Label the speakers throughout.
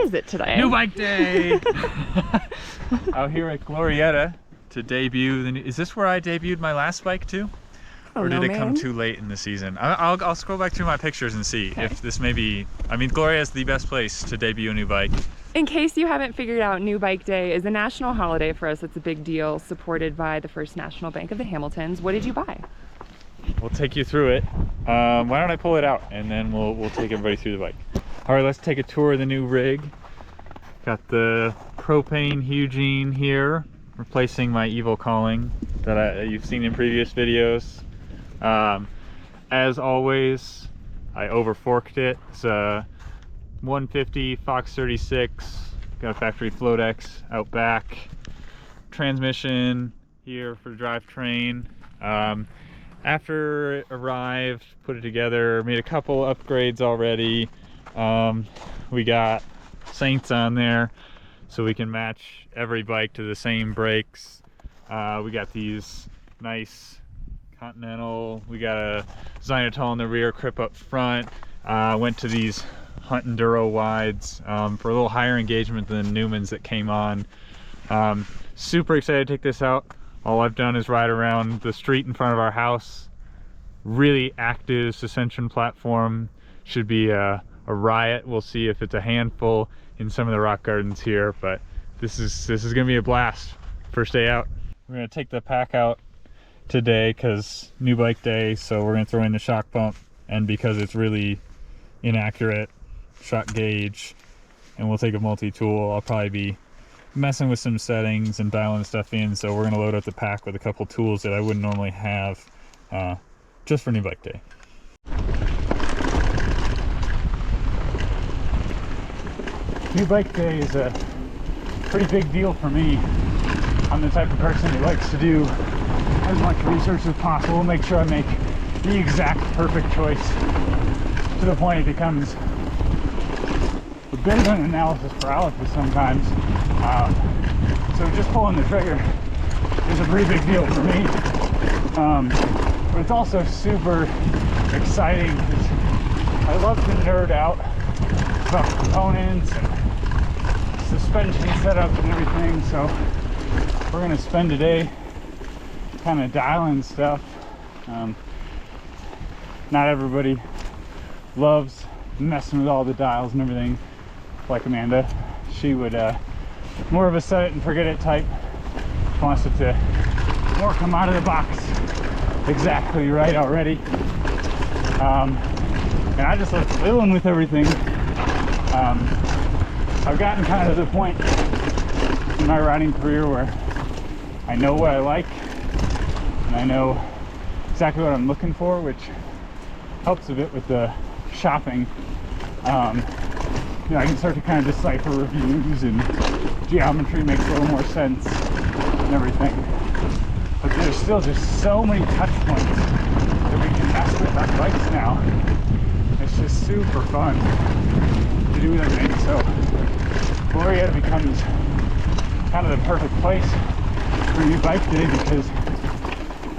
Speaker 1: is it today?
Speaker 2: New bike day! Out here at Glorieta to debut the new, is this where I debuted my last bike too? Or did it come too late in the season? I'll scroll back through my pictures and see if this may be, I mean, Glorieta is the best place to debut a new bike.
Speaker 1: In case you haven't figured out, New Bike Day is a national holiday for us. It's a big deal, supported by the First National Bank of the Hamiltons. What did you buy?
Speaker 2: We'll take you through it. Why don't I pull it out and then we'll take everybody through the bike. All right, let's take a tour of the new rig. Got the propane Hugene here, replacing my Evo Calling that you've seen in previous videos. As always, I over-forked it. It's a 150 Fox 36, got a factory Floatex out back. Transmission here for the drivetrain. After it arrived, put it together, made a couple upgrades already. We got Saints on there so we can match every bike to the same brakes. We got these nice Continental, we got a Zynotal in the rear, Crip up front. Went to these Hunt Enduro wides for a little higher engagement than the Newmans that came on. Super excited to take this out. All I've done is ride around the street in front of our house. Really active suspension platform. Should be a riot. We'll see if it's a handful in some of the rock gardens here, but this is gonna be a blast. First day out. We're gonna take the pack out today because New Bike Day, so we're gonna throw in the shock pump, and because it's really inaccurate, shock gauge, and we'll take a multi-tool. I'll probably be messing with some settings and dialing stuff in, so we're gonna load up the pack with a couple tools that I wouldn't normally have just for New Bike Day. New Bike Day is a pretty big deal for me. I'm the type of person who likes to do as much research as possible, make sure I make the exact perfect choice, to the point it becomes a bit of an analysis paralysis sometimes. So just pulling the trigger is a pretty big deal for me. But it's also super exciting because I love to nerd out about components and suspension setup and everything. So we're gonna spend today kind of dialing stuff. Not everybody loves messing with all the dials and everything like Amanda. She would more of a set it and forget it type. Wants it to more come out of the box exactly right already. And I just love fiddling with everything. I've gotten kind of to the point in my riding career where I know what I like and I know exactly what I'm looking for, which helps a bit with the shopping. You know, I can start to kind of decipher reviews, and geometry makes a little more sense and everything. But there's still just so many touch points that we can mess with on bikes now. It's just super fun to do everything. So Glorieta becomes kind of the perfect place for New Bike Day because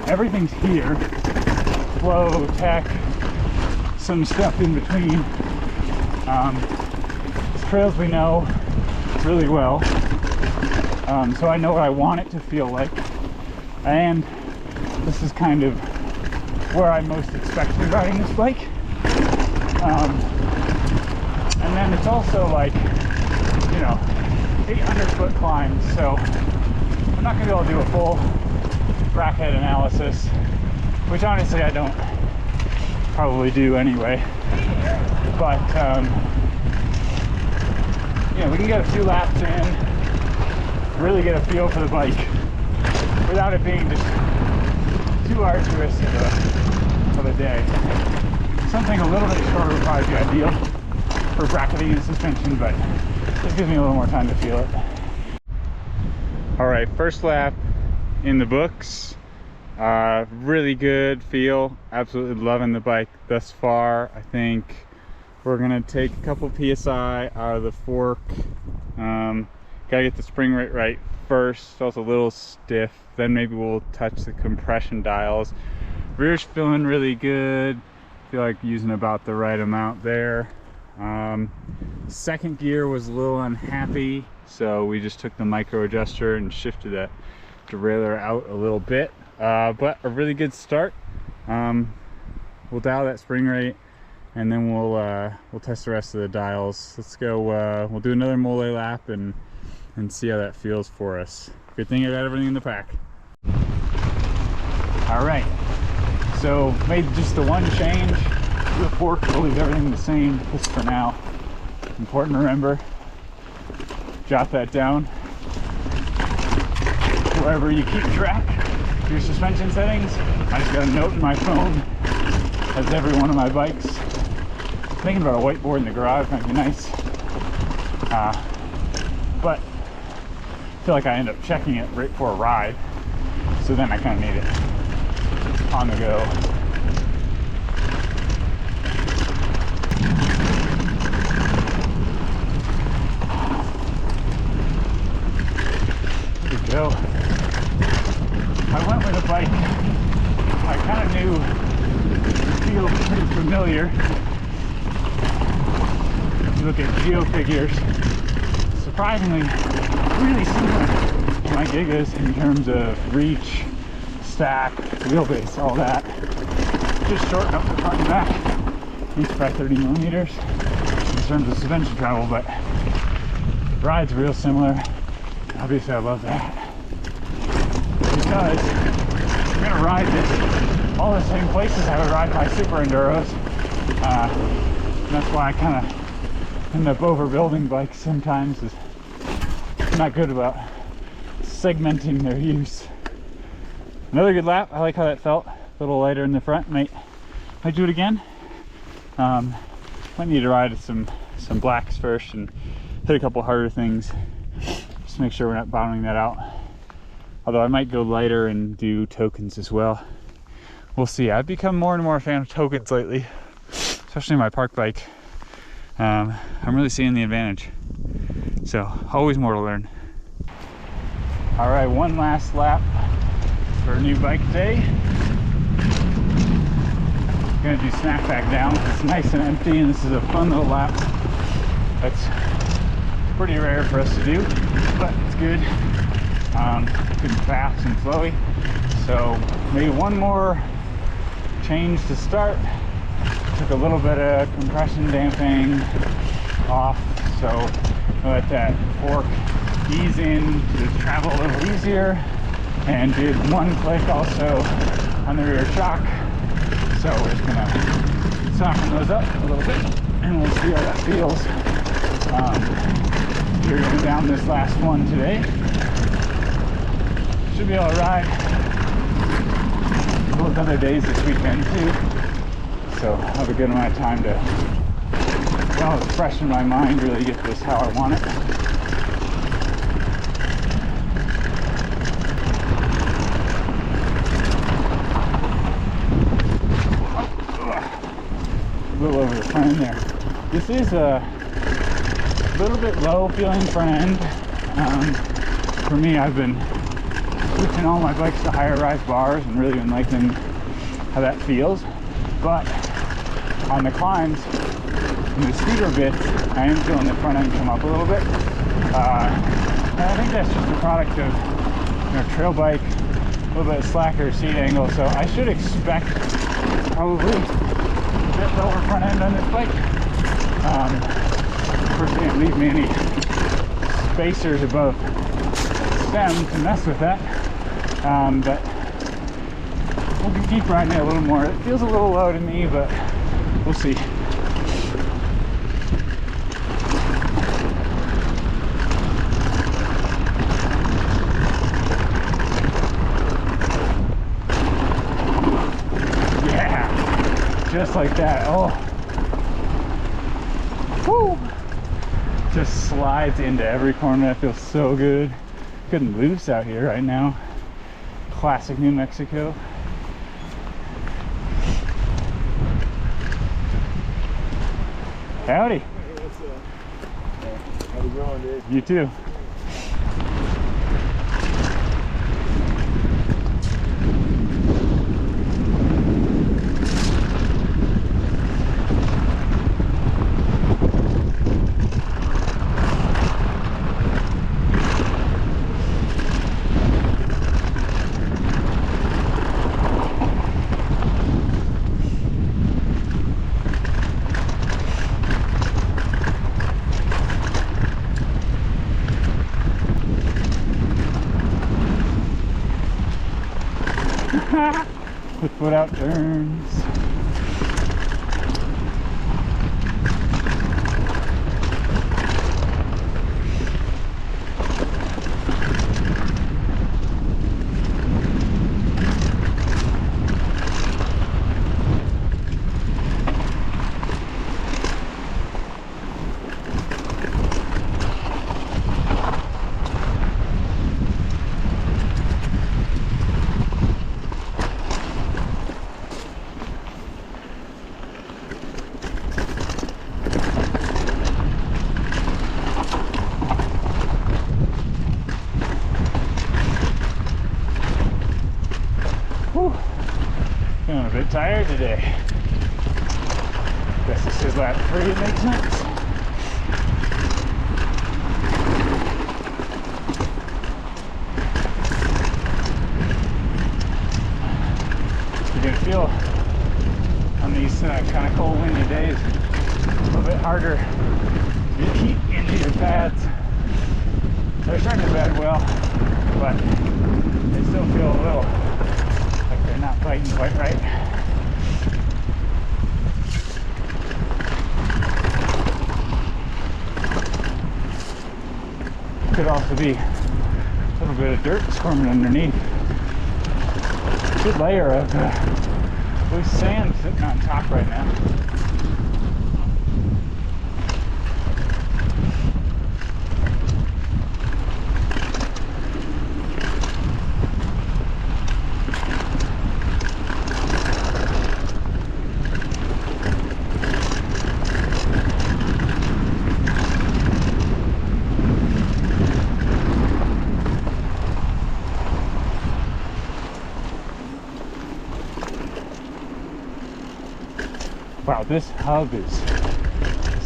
Speaker 2: everything's here. Flow, tech, some stuff in between. Trails we know really well, so I know what I want it to feel like, and this is kind of where I'm most expecting riding this bike. And then it's also like, you know, 800-foot climbs, so I'm not gonna be able to do a full rack head analysis, which honestly I don't probably do anyway, but you know, we can get a few laps in, really get a feel for the bike without it being just too arduous of a day. Something a little bit shorter would probably be ideal for bracketing and suspension, but this gives me a little more time to feel it. All right, first lap in the books. Really good feel, absolutely loving the bike thus far. I think we're gonna take a couple PSI out of the fork. Gotta get the spring rate right first, so it's a little stiff. Then maybe we'll touch the compression dials. Rear's feeling really good. Feel like using about the right amount there. Second gear was a little unhappy, so we just took the micro adjuster and shifted that derailleur out a little bit, but a really good start. We'll dial that spring rate, and then we'll test the rest of the dials. Let's go. We'll do another mole lap and see how that feels for us. Good thing I got everything in the pack. All right, so made just the one change to the fork. We'll leave everything the same just for now. Important to remember, jot that down wherever you keep track of your suspension settings. I just got a note in my phone, as every one of my bikes. Thinking about a whiteboard in the garage might be nice, but I feel like I end up checking it right before a ride, so then I kind of need it on the go. Go. I went with a bike I kind of knew the field pretty familiar. If you look at geo figures, surprisingly really similar to my Gigas in terms of reach, stack, wheelbase, all that. Just shorten up the front and back, each by 30 millimeters in terms of suspension travel, but ride's real similar. Obviously I love that, because I'm gonna ride this all the same places I would ride my super enduros, and that's why I kind of end up overbuilding bikes sometimes. Is I'm not good about segmenting their use. Another good lap. I like how that felt. A little lighter in the front. Might do it again. Might need to ride some blacks first and hit a couple harder things. Just make sure we're not bottoming that out. Although I might go lighter and do tokens as well. We'll see. I've become more and more a fan of tokens lately, especially my park bike. I'm really seeing the advantage. So always more to learn. All right, one last lap for a new bike day. Gonna do snapback down. It's nice and empty, and this is a fun little lap. That's pretty rare for us to do, but it's good. Good and fast and flowy. So maybe one more change to start. Took a little bit of compression damping off, so let that fork ease in to travel a little easier, and did one click also on the rear shock. So we're just gonna soften those up a little bit, and we'll see how that feels. We're going down this last one today. Should be all right. We'll look other days this weekend too, so I'll have a good amount of time to, well, it's fresh in my mind, really get this how I want it. A little over the front end there. This is a little bit low feeling front end. For me, I've been switching all my bikes to higher rise bars and really been liking how that feels. But on the climbs and the steeper bits, I am feeling the front end come up a little bit. And I think that's just a product of trail bike, a little bit slacker seat angle. So I should expect probably a bit lower front end on this bike. Of course, they didn't leave me any spacers above stem to mess with that. But we'll keep riding it a little more. It feels a little low to me, but we'll see. Yeah, just like that. Oh, woo! Just slides into every corner. That feels so good. Good and loose out here right now. Classic New Mexico. Howdy.
Speaker 3: Hey, what's up? How's it going, dude?
Speaker 2: You too. With foot out turns. Feeling a bit tired today. Guess this is lap 3, it makes sense. You're gonna feel on these kind of cold windy days a little bit harder to get heat into your pads. They're starting to bed well, but they still feel a little like they're not biting quite right. Could also be a little bit of dirt squirming underneath. Good layer of loose sand sitting on top right now. Wow, this hub is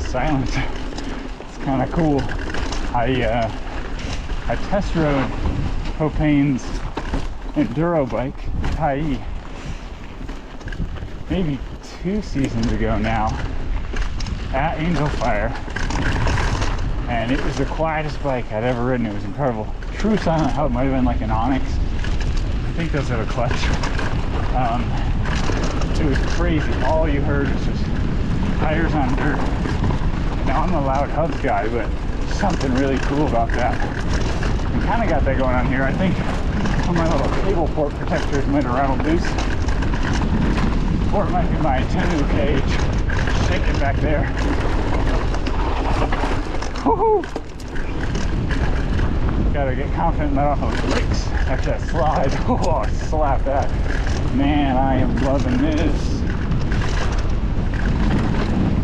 Speaker 2: silent. It's kind of cool. I test rode Propane's enduro bike, Tai, maybe 2 seasons ago now at Angel Fire, and it was the quietest bike I'd ever ridden. It was incredible. True silent hub. Might have been like an Onyx. I think those have a clutch. It was crazy. All you heard was just tires on dirt. Now I'm a loud hubs guy, but something really cool about that. We kind of got that going on here. I think one of my little cable port protectors might have rattled loose, or it might be my Tenu cage shaking back there. Woohoo! Gotta get confident and let off those brakes after that slide. Oh, slap that. Man, I am loving this.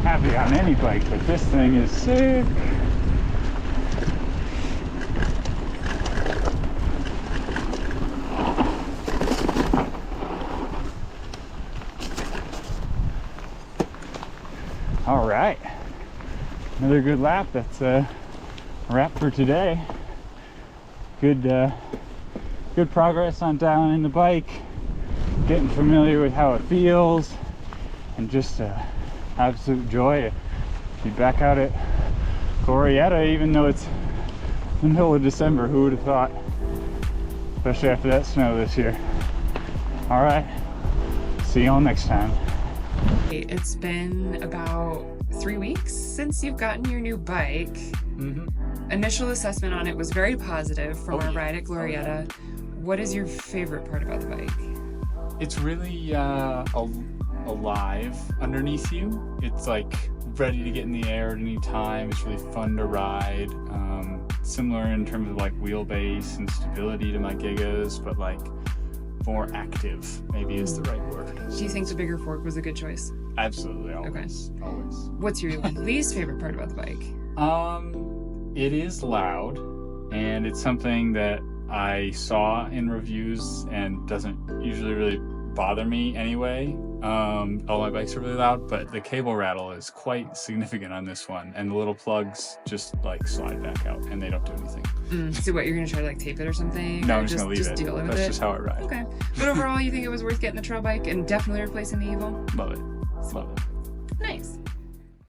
Speaker 2: Happy on any bike, but this thing is sick. All right, another good lap. That's a wrap for today. Good progress on dialing in the bike, getting familiar with how it feels, and just absolute joy to be back out at Glorieta, even though it's the middle of December. Who would have thought? Especially after that snow this year. All right, see you all next time.
Speaker 1: It's been about 3 weeks since you've gotten your new bike. Initial assessment on it was very positive from our ride at Glorieta. What is your favorite part about the bike?
Speaker 4: It's really alive underneath you. It's like ready to get in the air at any time. It's really fun to ride. Similar in terms of like wheelbase and stability to my Gigas, but like more active maybe is the right word.
Speaker 1: Do you think the bigger fork was a good choice?
Speaker 4: Absolutely, always.
Speaker 1: Okay.
Speaker 4: Always.
Speaker 1: What's your least favorite part about the bike?
Speaker 4: It is loud, and it's something that I saw in reviews and doesn't usually really bother me anyway. All my bikes are really loud, but the cable rattle is quite significant on this one, and the little plugs just like slide back out and they don't do anything.
Speaker 1: So what, you're gonna try to like tape it or something?
Speaker 4: No,
Speaker 1: or
Speaker 4: I'm just gonna leave it.
Speaker 1: Deal with
Speaker 4: That's
Speaker 1: it?
Speaker 4: just how I ride.
Speaker 1: Okay. But overall, you think it was worth getting the trail bike and definitely replacing the Evo?
Speaker 4: Love it. Love it.
Speaker 1: Nice.